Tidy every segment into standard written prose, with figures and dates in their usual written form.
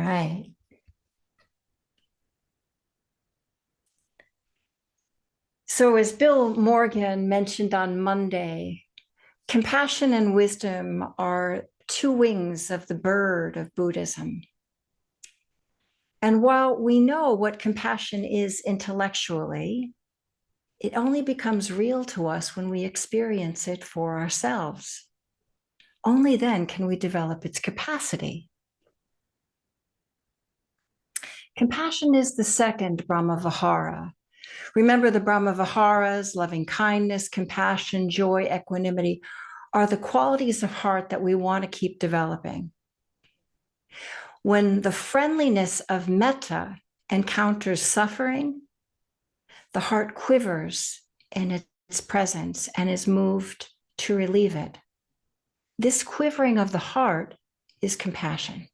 right. So, as Bill Morgan mentioned on Monday, compassion and wisdom are two wings of the bird of Buddhism. And while we know what compassion is intellectually, it only becomes real to us when we experience it for ourselves. Only then can we develop its capacity. Compassion is the second Brahmavihara. Remember, the Brahmaviharas, loving kindness, compassion, joy, equanimity, are the qualities of heart that we want to keep developing. When the friendliness of metta encounters suffering, the heart quivers in its presence and is moved to relieve it. This quivering of the heart is compassion.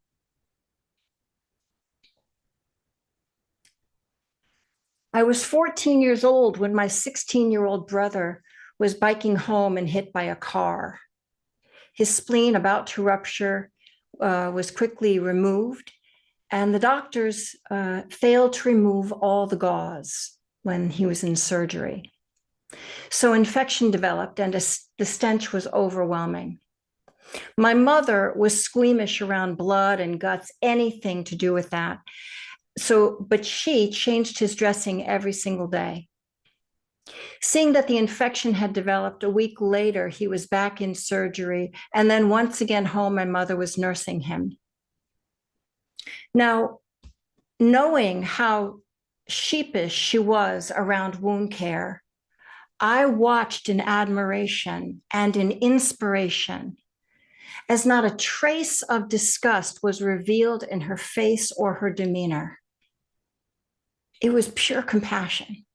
I was 14 years old when my 16-year-old brother was biking home and hit by a car. His spleen, about to rupture, was quickly removed, and the doctors failed to remove all the gauze when he was in surgery. So infection developed, and the stench was overwhelming. My mother was squeamish around blood and guts, anything to do with that. But she changed his dressing every single day. Seeing that the infection had developed, a week later, he was back in surgery. And then once again home, my mother was nursing him. Now, knowing how sheepish she was around wound care, I watched in admiration and in inspiration as not a trace of disgust was revealed in her face or her demeanor. It was pure compassion.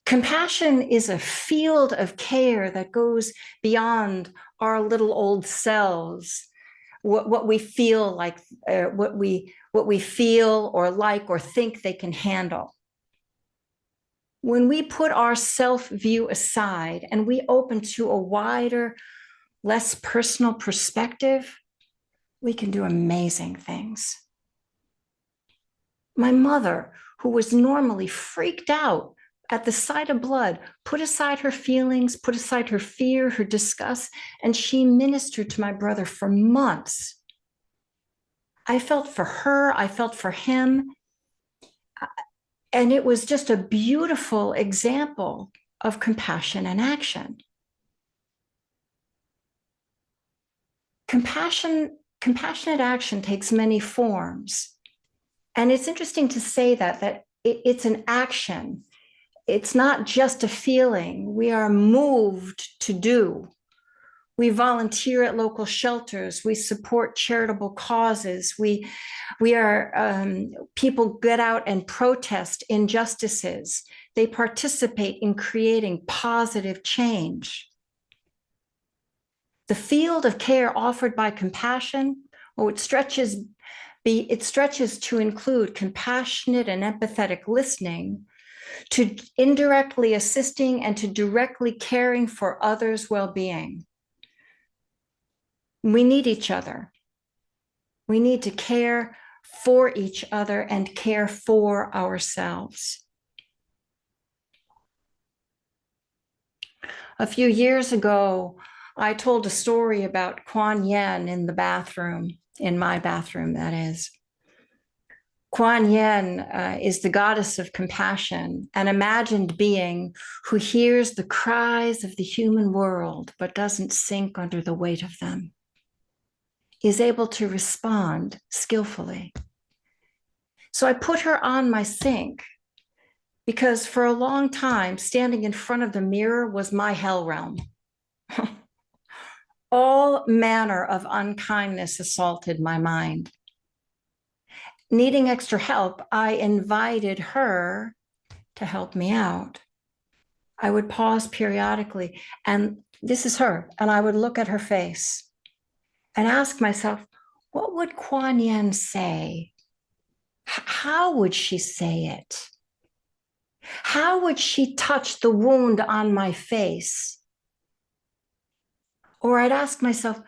Compassion is a field of care that goes beyond our little old selves, what we feel like, what we feel or like or think they can handle. When we put our self-view aside and we open to a wider, less personal perspective, we can do amazing things. My mother, who was normally freaked out at the sight of blood, put aside her feelings, put aside her fear, her disgust, and she ministered to my brother for months. I felt for her, I felt for him. And it was just a beautiful example of compassion and action. Compassionate action takes many forms. And it's interesting to say that it's an action. It's not just a feeling. We are moved to do. We volunteer at local shelters. We support charitable causes. People get out and protest injustices. They participate in creating positive change. The field of care offered by compassion, it stretches to include compassionate and empathetic listening, to indirectly assisting and to directly caring for others' well-being. We need each other. We need to care for each other and care for ourselves. A few years ago, I told a story about Kuan Yin in the bathroom, in my bathroom, that is. Kuan Yin is the goddess of compassion, an imagined being who hears the cries of the human world but doesn't sink under the weight of them, is able to respond skillfully. So I put her on my sink because for a long time, standing in front of the mirror was my hell realm. All manner of unkindness assaulted my mind. Needing extra help, I invited her to help me out. I would pause periodically, and this is her, and I would look at her face and ask myself, what would Kuan Yin say? How would she say it? How would she touch the wound on my face? Or I'd ask myself,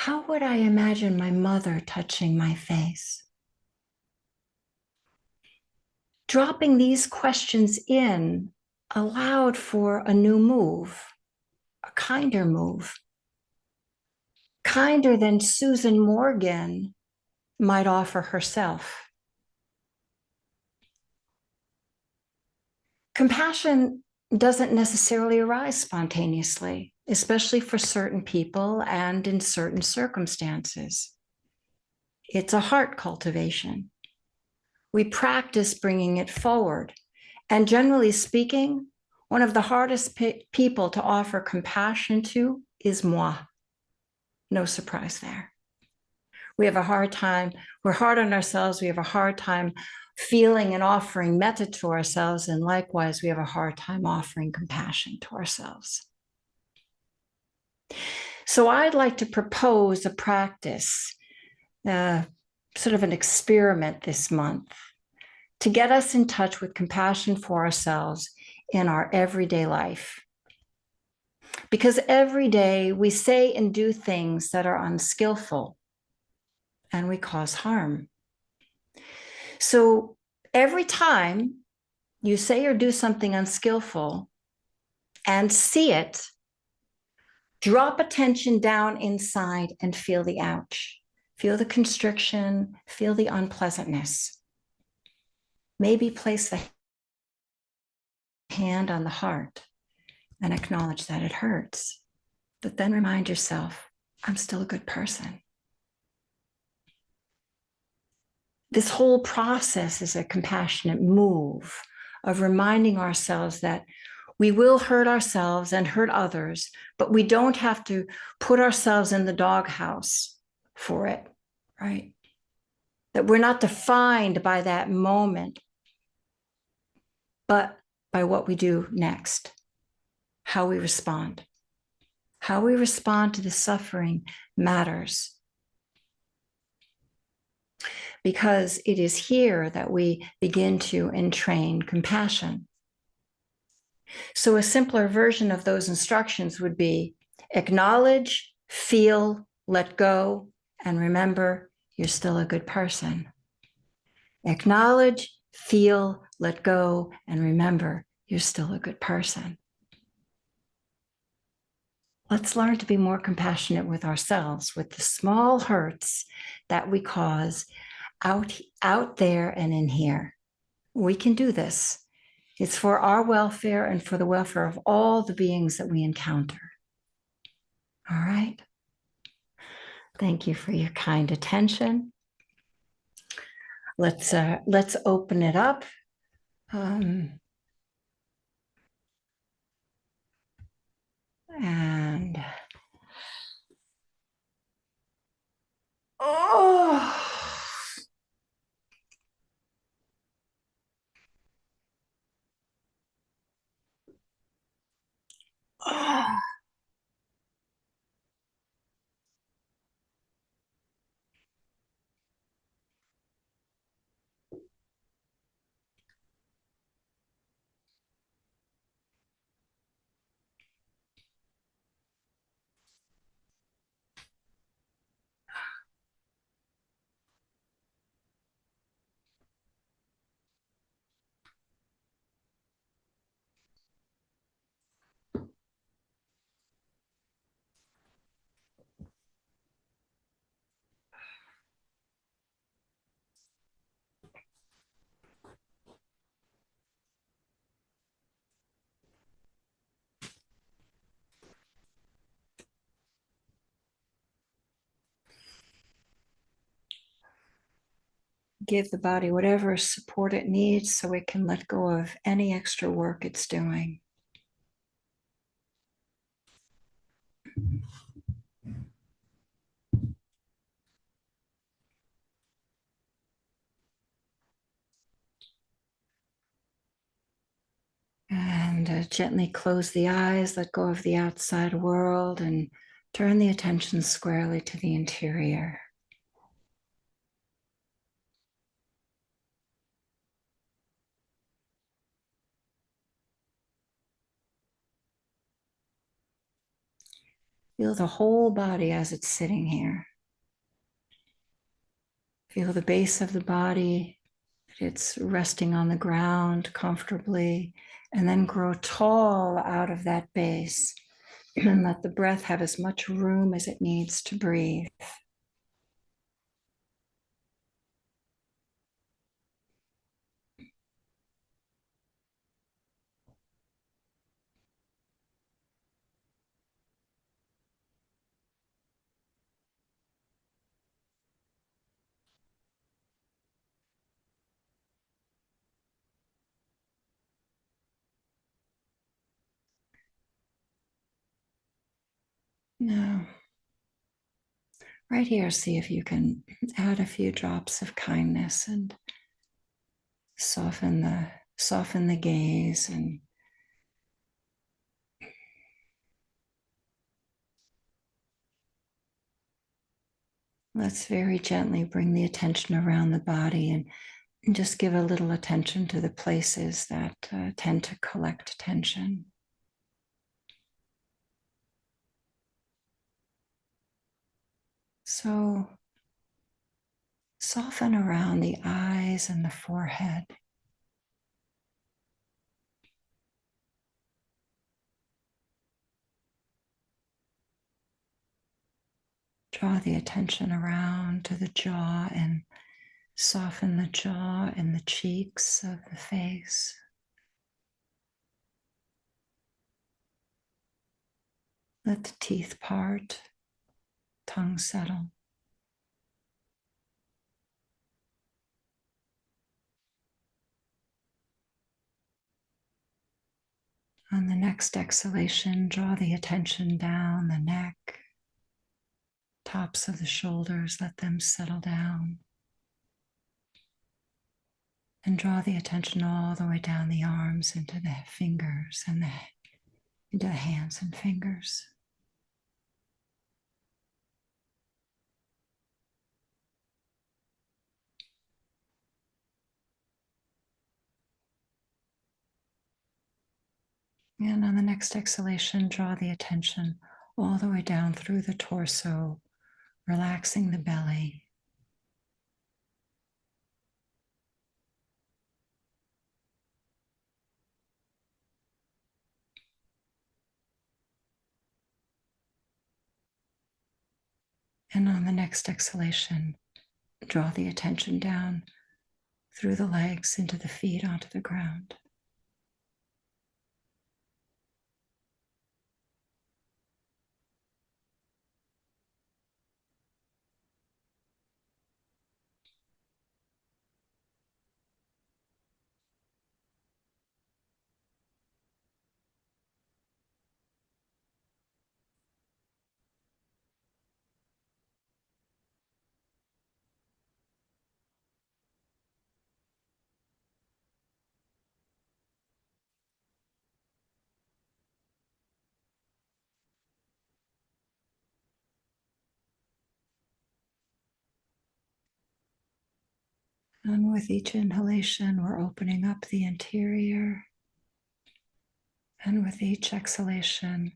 How would I imagine my mother touching my face? Dropping these questions in allowed for a new move, a kinder move, kinder than Susan Morgan might offer herself. Compassion doesn't necessarily arise spontaneously, especially for certain people and in certain circumstances. It's a heart cultivation. We practice bringing it forward. And generally speaking, one of the hardest people to offer compassion to is moi. No surprise there. We have a hard time, we're hard on ourselves, we have a hard time feeling and offering metta to ourselves, and likewise, we have a hard time offering compassion to ourselves. So I'd like to propose a practice, sort of an experiment this month, to get us in touch with compassion for ourselves in our everyday life. Because every day we say and do things that are unskillful and we cause harm. So every time you say or do something unskillful and see it, drop attention down inside and feel the ouch. Feel the constriction, feel the unpleasantness. Maybe place the hand on the heart and acknowledge that it hurts. But then remind yourself, I'm still a good person. This whole process is a compassionate move of reminding ourselves that we will hurt ourselves and hurt others, but we don't have to put ourselves in the doghouse for it, right? That we're not defined by that moment, but by what we do next, how we respond. How we respond to the suffering matters, because it is here that we begin to entrain compassion. So a simpler version of those instructions would be acknowledge, feel, let go, and remember you're still a good person. Acknowledge, feel, let go, and remember you're still a good person. Let's learn to be more compassionate with ourselves, with the small hurts that we cause out there and in here. We can do this. It's for our welfare and for the welfare of all the beings that we encounter. All right. Thank you for your kind attention. Let's open it up. And oh. Oh. Give the body whatever support it needs so it can let go of any extra work it's doing. And gently close the eyes, let go of the outside world, and turn the attention squarely to the interior. Feel the whole body as it's sitting here. Feel the base of the body. It's resting on the ground comfortably, and then grow tall out of that base and let the breath have as much room as it needs to breathe. Now, right here, see if you can add a few drops of kindness and soften the gaze, and let's very gently bring the attention around the body, and just give a little attention to the places that tend to collect tension. So soften around the eyes and the forehead. Draw the attention around to the jaw and soften the jaw and the cheeks of the face. Let the teeth part, tongue settle. On the next exhalation, draw the attention down the neck, tops of the shoulders, let them settle down. And draw the attention all the way down the arms into the fingers and into the hands and fingers. And on the next exhalation, draw the attention all the way down through the torso, relaxing the belly. And on the next exhalation, draw the attention down through the legs into the feet onto the ground. And with each inhalation, we're opening up the interior. And with each exhalation,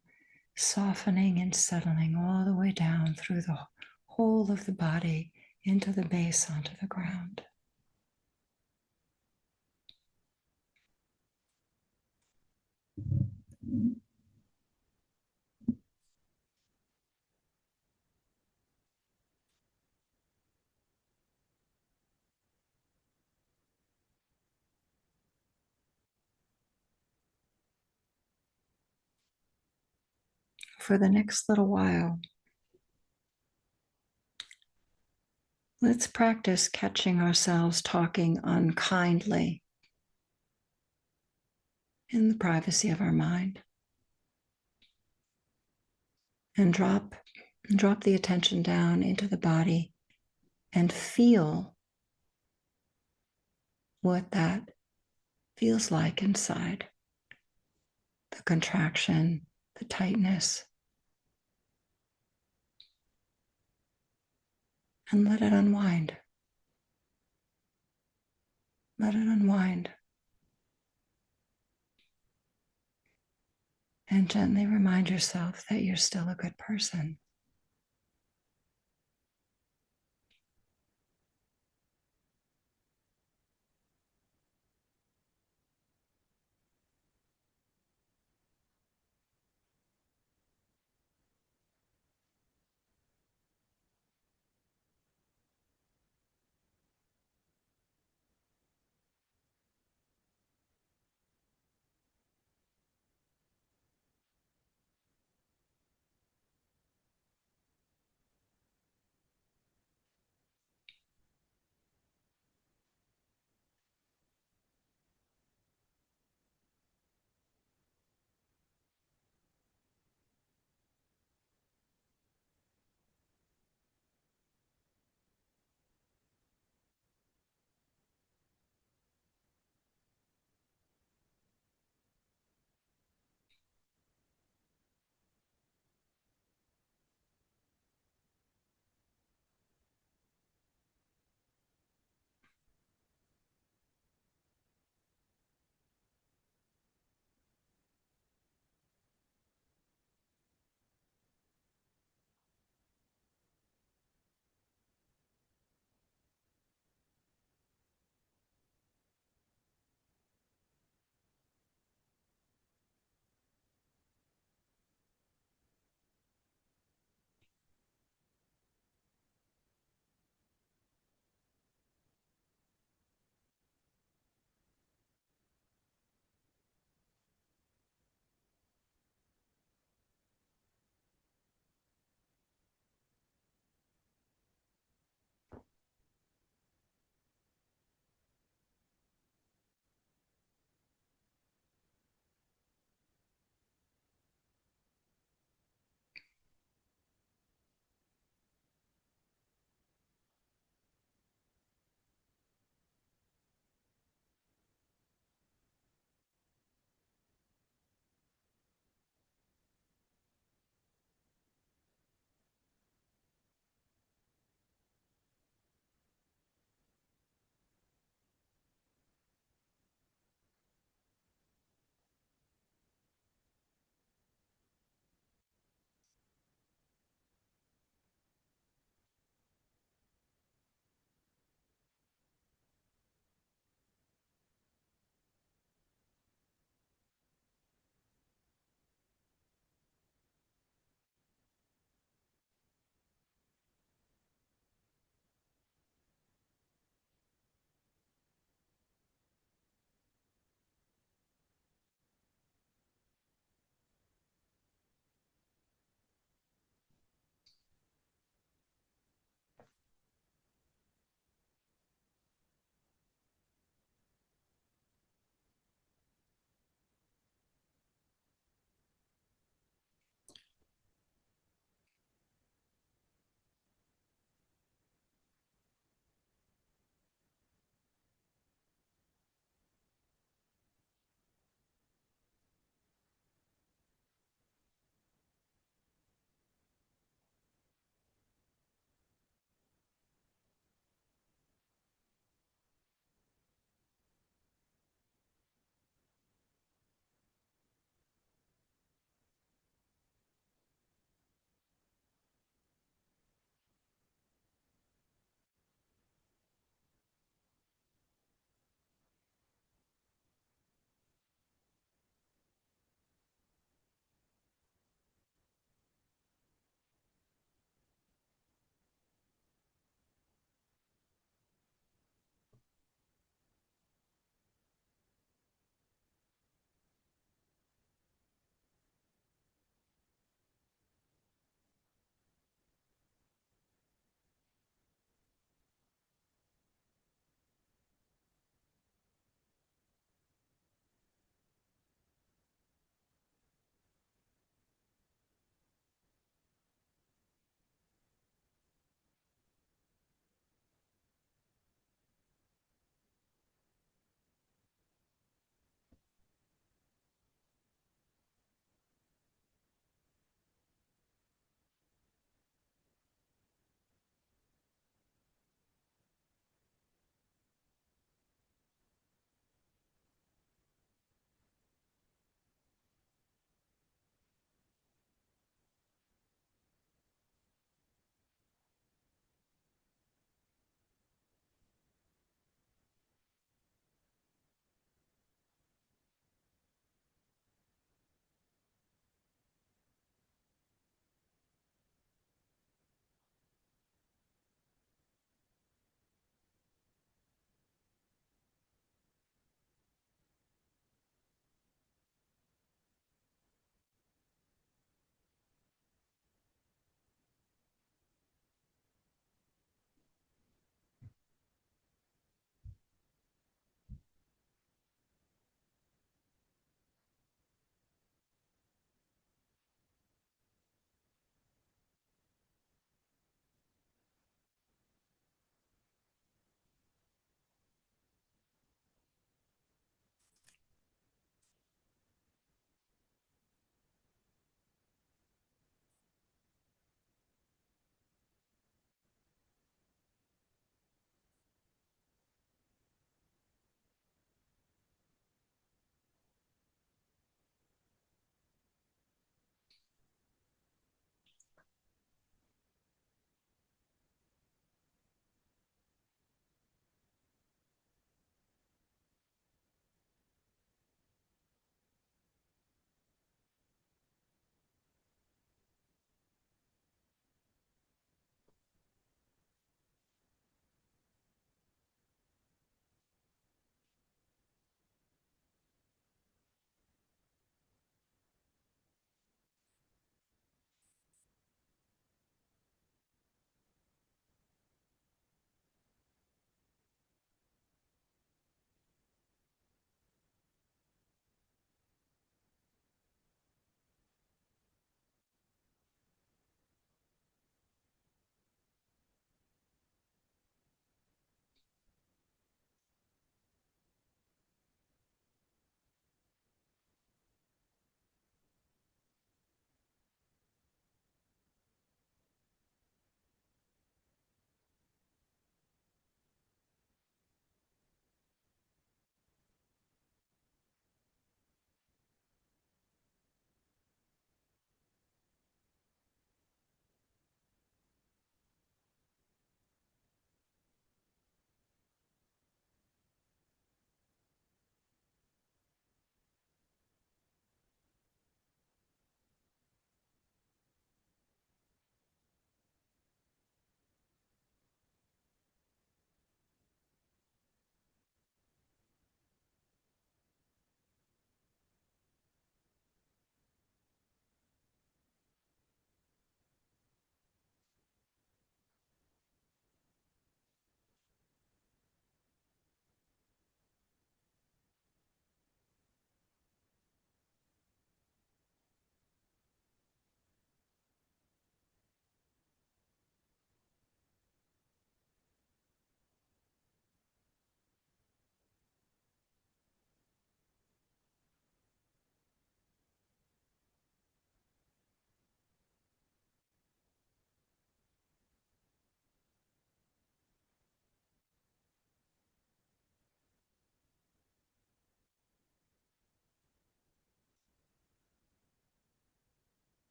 softening and settling all the way down through the whole of the body into the base onto the ground. For the next little while, let's practice catching ourselves talking unkindly in the privacy of our mind. And drop the attention down into the body and feel what that feels like inside. The contraction, the tightness. And let it unwind. Let it unwind. And gently remind yourself that you're still a good person.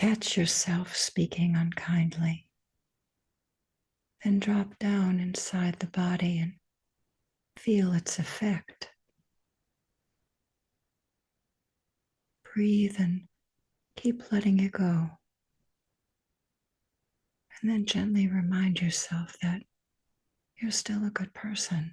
Catch yourself speaking unkindly. Then drop down inside the body and feel its effect. Breathe and keep letting it go. And then gently remind yourself that you're still a good person.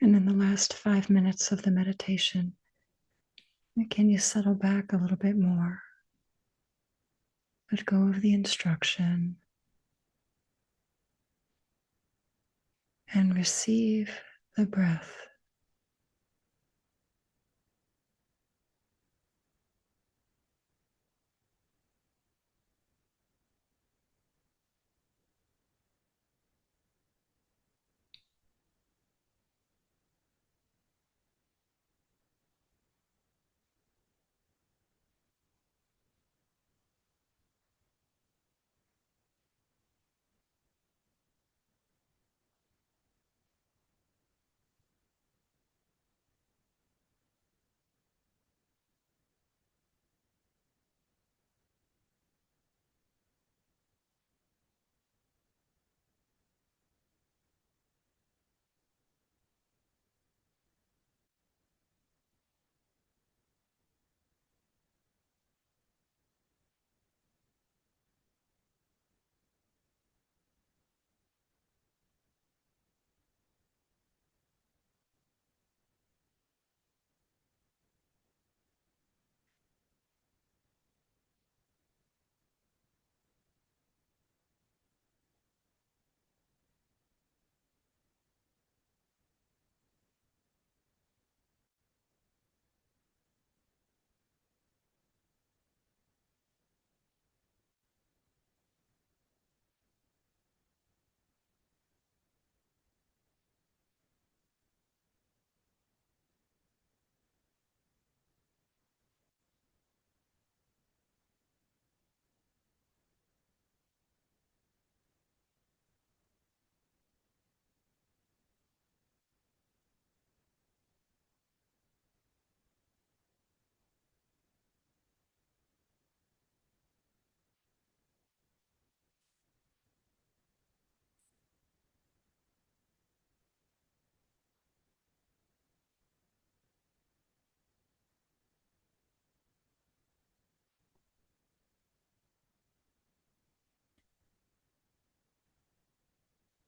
And in the last 5 minutes of the meditation, can you settle back a little bit more? Let go of the instruction and receive the breath.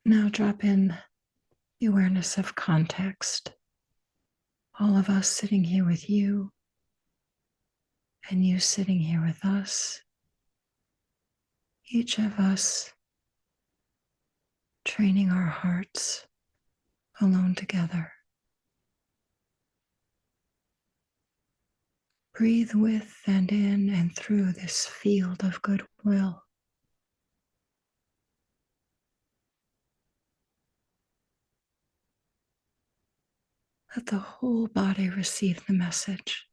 Now drop in the awareness of context. All of us sitting here with you, and you sitting here with us. Each of us training our hearts alone together. Breathe with and in and through this field of goodwill. Let the whole body receive the message.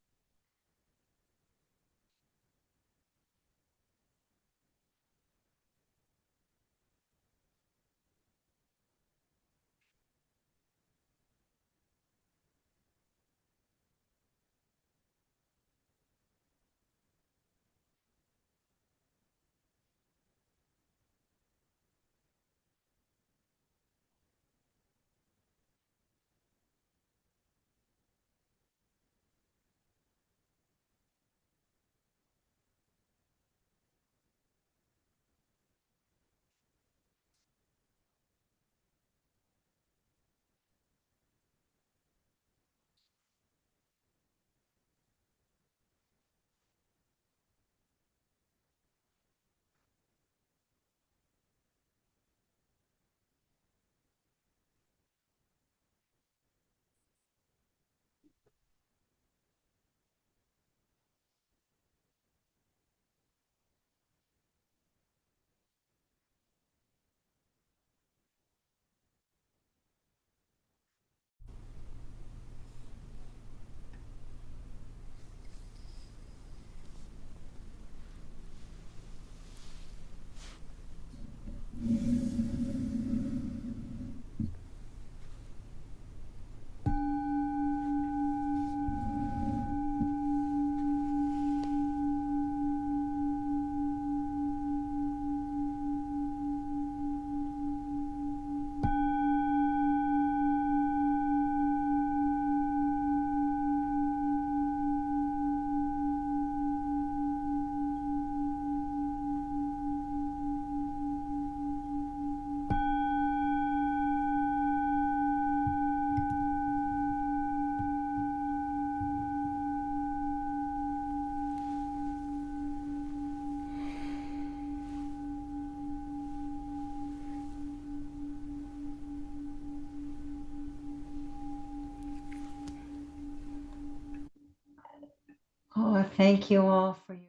Thank you all for your